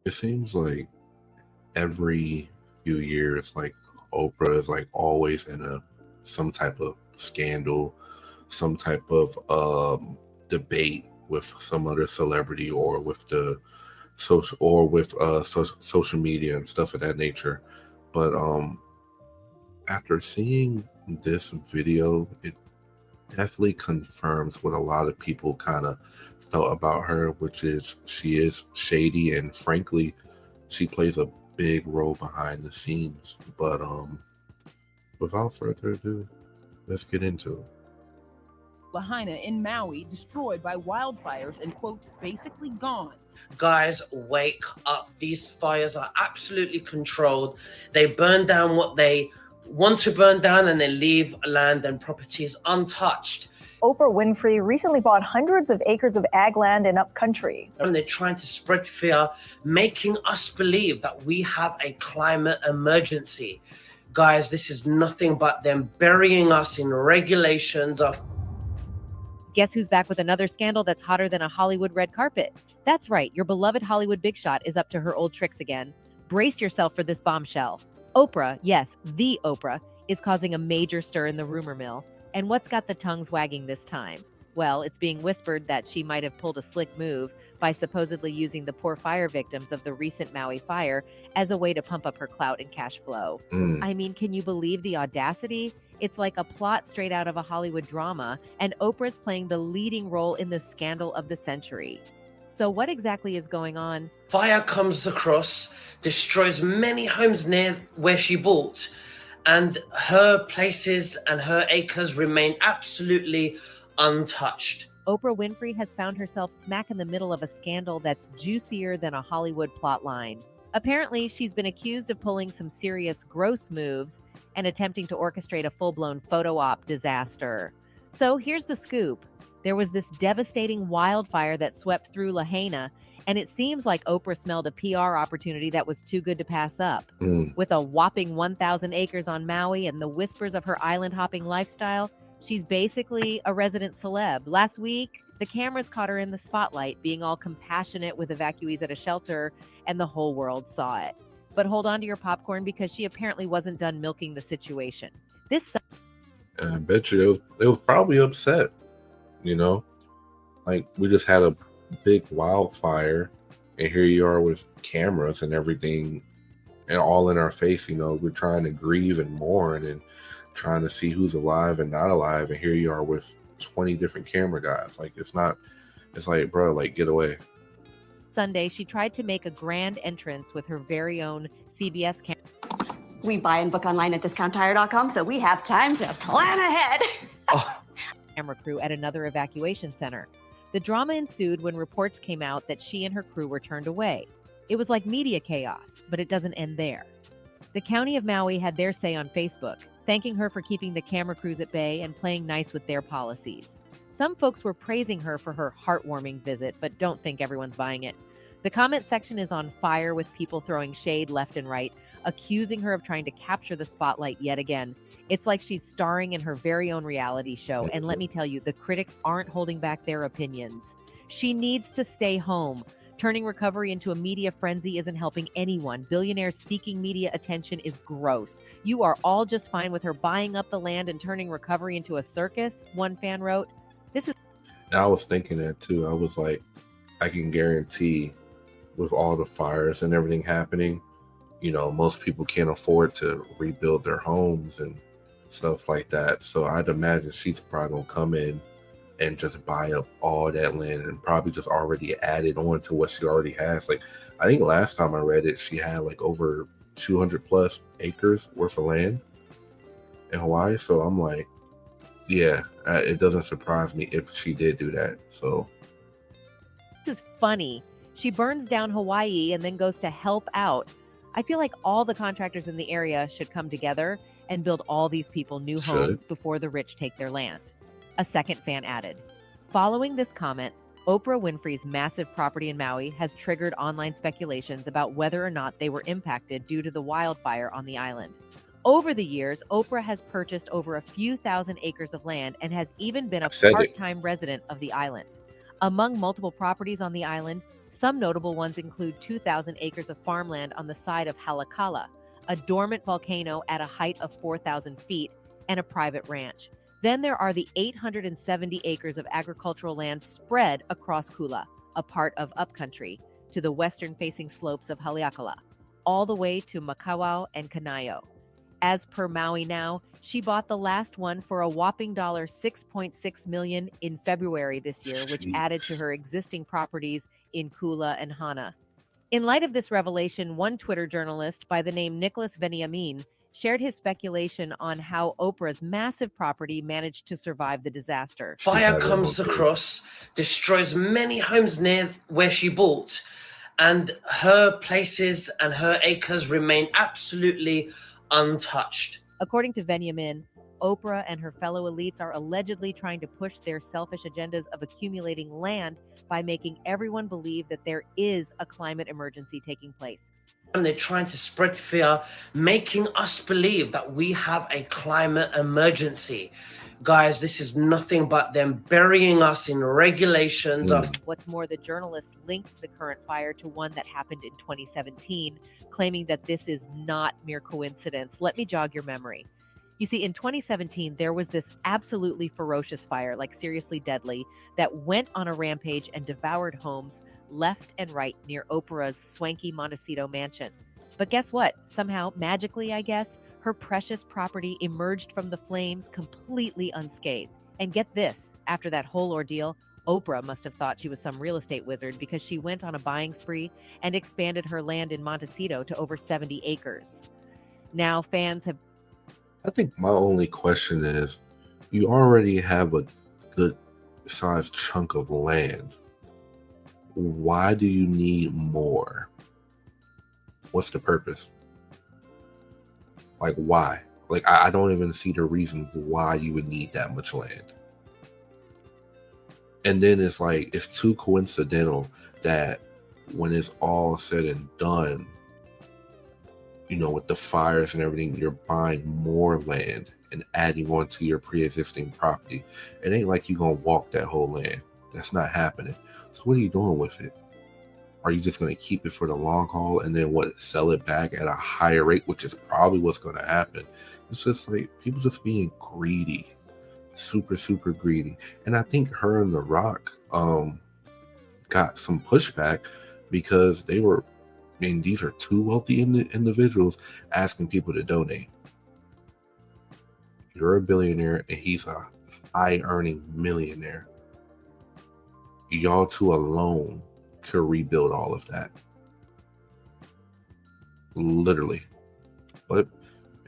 It seems like every few years, like Oprah is like always in a some type of scandal, some type of debate with some other celebrity or with the social or with social media and stuff of that nature. But after seeing this video, it definitely confirms what a lot of people kind of felt about her, which is she is shady and frankly, she plays a big role behind the scenes. But without further ado, let's get into it. Lahaina in Maui destroyed by wildfires and, quote, basically gone. Guys, wake up. These fires are absolutely controlled. They burn down what they want to burn down and then leave land and properties untouched. Oprah Winfrey recently bought hundreds of acres of ag land in upcountry. And they're trying to spread fear, making us believe that we have a climate emergency. Guys, this is nothing but them burying us in regulations of... Guess who's back with another scandal that's hotter than a Hollywood red carpet? That's right, your beloved Hollywood big shot is up to her old tricks again. Brace yourself for this bombshell. Oprah, yes, the Oprah, is causing a major stir in the rumor mill. And what's got the tongues wagging this time? Well, it's being whispered that she might have pulled a slick move by supposedly using the poor fire victims of the recent Maui fire as a way to pump up her clout and cash flow. I mean, can you believe the audacity? It's like a plot straight out of a Hollywood drama, and Oprah's playing the leading role in the scandal of the century. So what exactly is going on? Fire comes across, destroys many homes near where she bought, and her places and her acres remain absolutely untouched. Oprah Winfrey has found herself smack in the middle of a scandal that's juicier than a Hollywood plotline. Apparently, she's been accused of pulling some serious gross moves and attempting to orchestrate a full-blown photo op disaster. So here's the scoop. There was this devastating wildfire that swept through Lahaina, and it seems like Oprah smelled a PR opportunity that was too good to pass up. With a whopping 1,000 acres on Maui and the whispers of her island-hopping lifestyle, she's basically a resident celeb. Last week, the cameras caught her in the spotlight, being all compassionate with evacuees at a shelter, and the whole world saw it. But hold on to your popcorn because she apparently wasn't done milking the situation. And I bet you they was probably upset, you know? Like, we just had a big wildfire, and here you are with cameras and everything, and all in our face, you know? We're trying to grieve and mourn and trying to see who's alive and not alive, and here you are with 20 different camera guys. Like, it's like, bro, like, get away. Sunday, she tried to make a grand entrance with her very own CBS camera. We buy and book online at discounttire.com, so we have time to plan ahead. Camera crew at another evacuation center. The drama ensued when reports came out that she and her crew were turned away. It was like media chaos, but it doesn't end there. The county of Maui had their say on Facebook, thanking her for keeping the camera crews at bay and playing nice with their policies. Some folks were praising her for her heartwarming visit, but don't think everyone's buying it. The comment section is on fire with people throwing shade left and right, accusing her of trying to capture the spotlight yet again. It's like she's starring in her very own reality show, and let me tell you, the critics aren't holding back their opinions. She needs to stay home. Turning recovery into a media frenzy isn't helping anyone. Billionaires seeking media attention is gross. You are all just fine with her buying up the land and turning recovery into a circus, one fan wrote. And I was thinking that too. I was like, I can guarantee with all the fires and everything happening, you know, most people can't afford to rebuild their homes and stuff like that. So I'd imagine she's probably gonna come in and just buy up all that land and probably just already add it on to what she already has. Like, I think last time I read it, she had like over 200 plus acres worth of land in Hawaii. So I'm like, yeah, it doesn't surprise me if she did do that. So this is funny. She burns down Hawaii and then goes to help out. I feel like all the contractors in the area should come together and build all these people new homes before the rich take their land. A second fan added. Following this comment, Oprah Winfrey's massive property in Maui has triggered online speculations about whether or not they were impacted due to the wildfire on the island. Over the years, Oprah has purchased over a few thousand acres of land and has even been a part-time resident of the island. Among multiple properties on the island, Some notable ones include 2,000 acres of farmland on the side of Halakala, a dormant volcano at a height of 4,000 feet, and a private ranch. Then there are the 870 acres of agricultural land spread across Kula, a part of upcountry, to the western-facing slopes of Haleakala, all the way to Makawao and Kanayo. As per Maui Now, she bought the last one for a whopping $6.6 million in February this year, which added to her existing properties in Kula and Hana. In light of this revelation, one Twitter journalist by the name Nicholas Veniamin shared his speculation on how Oprah's massive property managed to survive the disaster. Fire comes across, destroys many homes near where she bought, and her places and her acres remain absolutely untouched. According to Veniamin, Oprah and her fellow elites are allegedly trying to push their selfish agendas of accumulating land by making everyone believe that there is a climate emergency taking place. And they're trying to spread fear, making us believe that we have a climate emergency. Guys, this is nothing but them burying us in regulations of... What's more, the journalists linked the current fire to one that happened in 2017, claiming that this is not mere coincidence. Let me jog your memory. You see, in 2017, there was this absolutely ferocious fire, like seriously deadly, that went on a rampage and devoured homes left and right near Oprah's swanky Montecito mansion. But guess what? Somehow, magically, I guess, her precious property emerged from the flames completely unscathed. And get this, after that whole ordeal, Oprah must have thought she was some real estate wizard because she went on a buying spree and expanded her land in Montecito to over 70 acres. Now, fans have... I think my only question is, you already have a good sized chunk of land. Why do you need more? What's the purpose? Like, why? Like, I don't even see the reason why you would need that much land. And then it's like, it's too coincidental that when it's all said and done, you know, with the fires and everything, you're buying more land and adding on to your pre-existing property. It ain't like you're going to walk that whole land. That's not happening. So what are you doing with it? Are you just going to keep it for the long haul and then sell it back at a higher rate, which is probably what's going to happen? It's just like people just being greedy, super, super greedy. And I think her and The Rock got some pushback because they were, I mean, these are two wealthy individuals asking people to donate. You're a billionaire and he's a high earning millionaire. Y'all two alone could rebuild all of that. Literally. But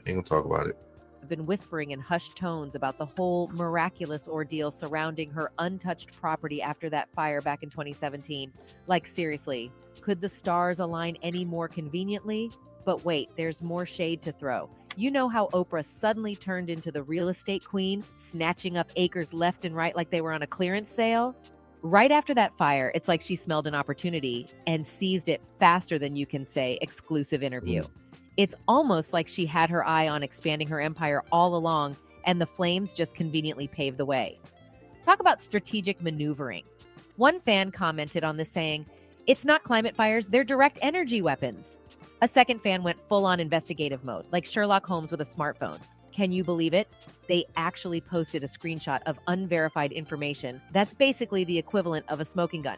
ain't gonna talk about it. I've been whispering in hushed tones about the whole miraculous ordeal surrounding her untouched property after that fire back in 2017. Like, seriously, could the stars align any more conveniently? But wait, there's more shade to throw. You know how Oprah suddenly turned into the real estate queen, snatching up acres left and right like they were on a clearance sale? Right after that fire, it's like she smelled an opportunity and seized it faster than you can say exclusive interview. It's almost like she had her eye on expanding her empire all along, and the flames just conveniently paved the way. Talk about strategic maneuvering. One fan commented on this saying, "It's not climate fires, they're direct energy weapons." A second fan went full-on investigative mode, like Sherlock Holmes with a smartphone. Can you believe it? They actually posted a screenshot of unverified information that's basically the equivalent of a smoking gun.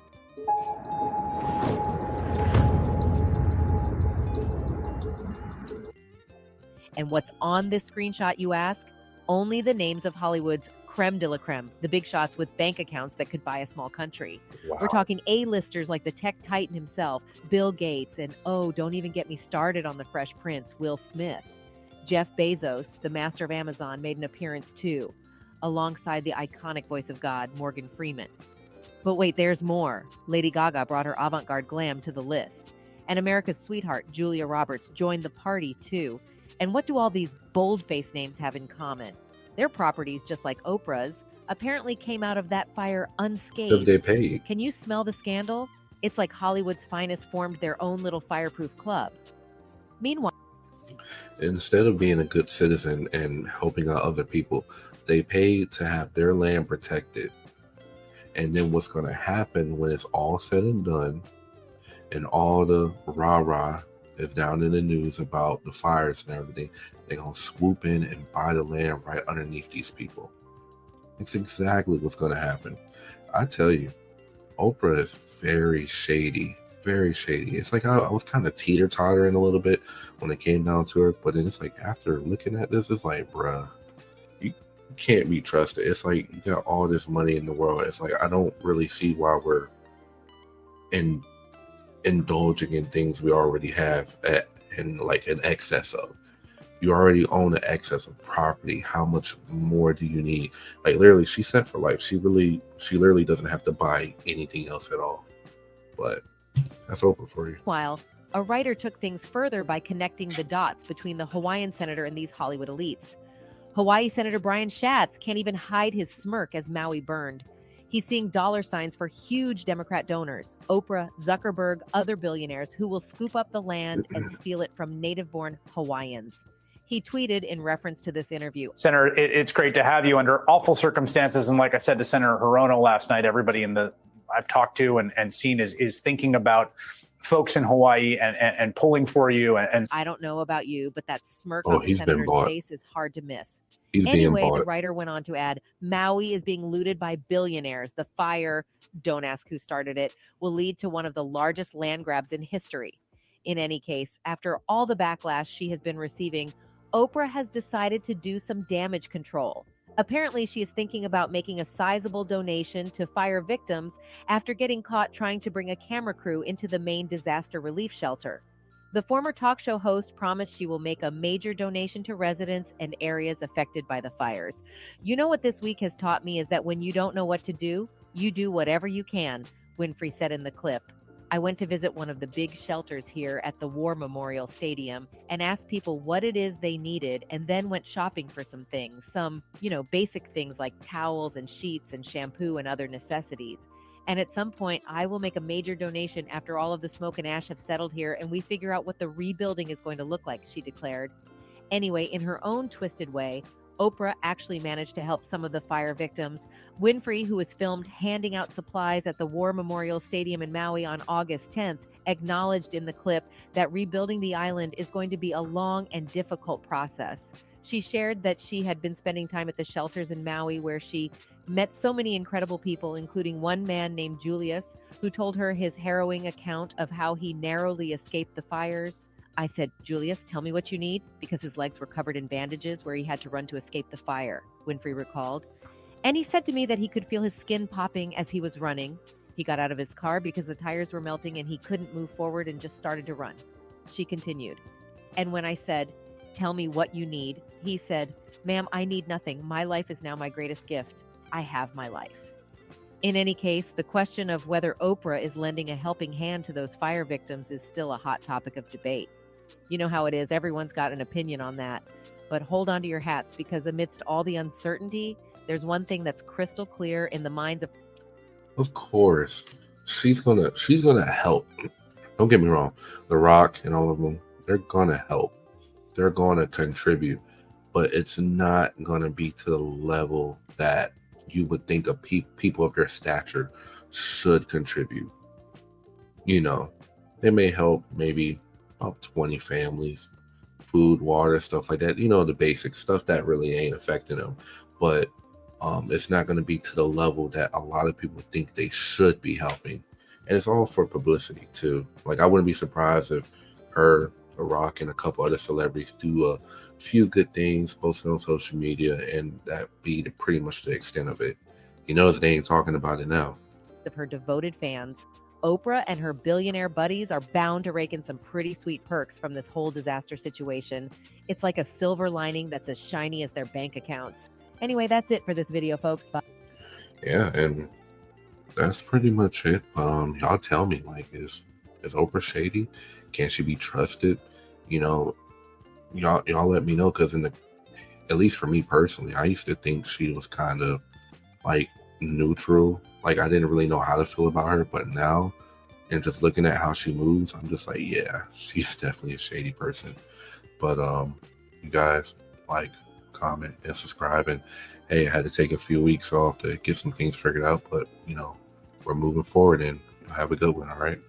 And what's on this screenshot, you ask? Only the names of Hollywood's creme de la creme, the big shots with bank accounts that could buy a small country. Wow. We're talking A-listers like the tech titan himself, Bill Gates, and oh, don't even get me started on the Fresh Prince, Will Smith. Jeff Bezos, the master of Amazon, made an appearance too, alongside the iconic voice of God, Morgan Freeman. But wait, there's more. Lady Gaga brought her avant-garde glam to the list. And America's sweetheart, Julia Roberts, joined the party too. And what do all these bold-faced names have in common? Their properties, just like Oprah's, apparently came out of that fire unscathed. Because they paid. Can you smell the scandal? It's like Hollywood's finest formed their own little fireproof club. Meanwhile, instead of being a good citizen and helping out other people, they paid to have their land protected. And then what's going to happen when it's all said and done, and all the rah-rah is down in the news about the fires and everything, they're going to swoop in and buy the land right underneath these people. It's exactly what's going to happen. I tell you, Oprah is very shady. Very shady. It's like I was kind of teeter-tottering a little bit when it came down to her, but then it's like after looking at this, it's like, bruh, you can't be trusted. It's like you got all this money in the world. It's like I don't really see why we're indulging in things we already have in like an excess of. You already own an excess of property. How much more do you need? Like literally, she's set for life. She literally doesn't have to buy anything else at all. But that's Oprah for you. While a writer took things further by connecting the dots between the Hawaiian senator and these Hollywood elites. Hawaii Senator Brian Schatz can't even hide his smirk as Maui burned. He's seeing dollar signs for huge Democrat donors, Oprah, Zuckerberg, other billionaires who will scoop up the land and steal it from native-born Hawaiians. He tweeted in reference to this interview. Senator, it's great to have you under awful circumstances. And like I said to Senator Hirono last night, everybody I've talked to and seen is thinking about folks in Hawaii and pulling for you. And I don't know about you, but that smirk on the senator's face is hard to miss. Anyway, the writer went on to add, Maui is being looted by billionaires. The fire, don't ask who started it, will lead to one of the largest land grabs in history. In any case, after all the backlash she has been receiving, Oprah has decided to do some damage control. Apparently, she is thinking about making a sizable donation to fire victims after getting caught trying to bring a camera crew into the main disaster relief shelter. The former talk show host promised she will make a major donation to residents and areas affected by the fires. You know what this week has taught me is that when you don't know what to do, you do whatever you can, Winfrey said in the clip. I went to visit one of the big shelters here at the War Memorial Stadium and asked people what it is they needed, and then went shopping for some things, some, basic things like towels and sheets and shampoo and other necessities. And at some point, I will make a major donation after all of the smoke and ash have settled here and we figure out what the rebuilding is going to look like, she declared. Anyway, in her own twisted way, Oprah actually managed to help some of the fire victims. Winfrey, who was filmed handing out supplies at the War Memorial Stadium in Maui on August 10th, acknowledged in the clip that rebuilding the island is going to be a long and difficult process. She shared that she had been spending time at the shelters in Maui where she met so many incredible people, including one man named Julius, who told her his harrowing account of how he narrowly escaped the fires. I said, Julius, tell me what you need, because his legs were covered in bandages where he had to run to escape the fire, Winfrey recalled. And he said to me that he could feel his skin popping as he was running. He got out of his car because the tires were melting and he couldn't move forward and just started to run. She continued. And when I said, tell me what you need, he said, ma'am, I need nothing. My life is now my greatest gift. I have my life. In any case, the question of whether Oprah is lending a helping hand to those fire victims is still a hot topic of debate. You know how it is. Everyone's got an opinion on that. But hold on to your hats, because amidst all the uncertainty, there's one thing that's crystal clear in the minds of... Of course, she's gonna help. Don't get me wrong. The Rock and all of them, they're gonna help. They're gonna contribute. But it's not gonna be to the level that you would think of people of their stature should contribute. They may help maybe about 20 families, food, water, stuff like that. The basic stuff that really ain't affecting them. But it's not going to be to the level that a lot of people think they should be helping. And it's all for publicity too. Like, I wouldn't be surprised if her, The Rock, and a couple other celebrities do a few good things, post it on social media, and that be pretty much the extent of it. They ain't talking about it now. Of her devoted fans, Oprah and her billionaire buddies are bound to rake in some pretty sweet perks from this whole disaster situation. It's like a silver lining that's as shiny as their bank accounts. Anyway, that's it for this video, folks. Bye. Yeah, and that's pretty much it. Y'all tell me, is Oprah shady? Can she be trusted? Y'all let me know, because at least for me personally, I used to think she was kind of neutral. I didn't really know how to feel about her, but now, and just looking at how she moves, I'm just like, yeah, she's definitely a shady person. But you guys comment, and subscribe. And hey, I had to take a few weeks off to get some things figured out, but we're moving forward, and have a good one. All right.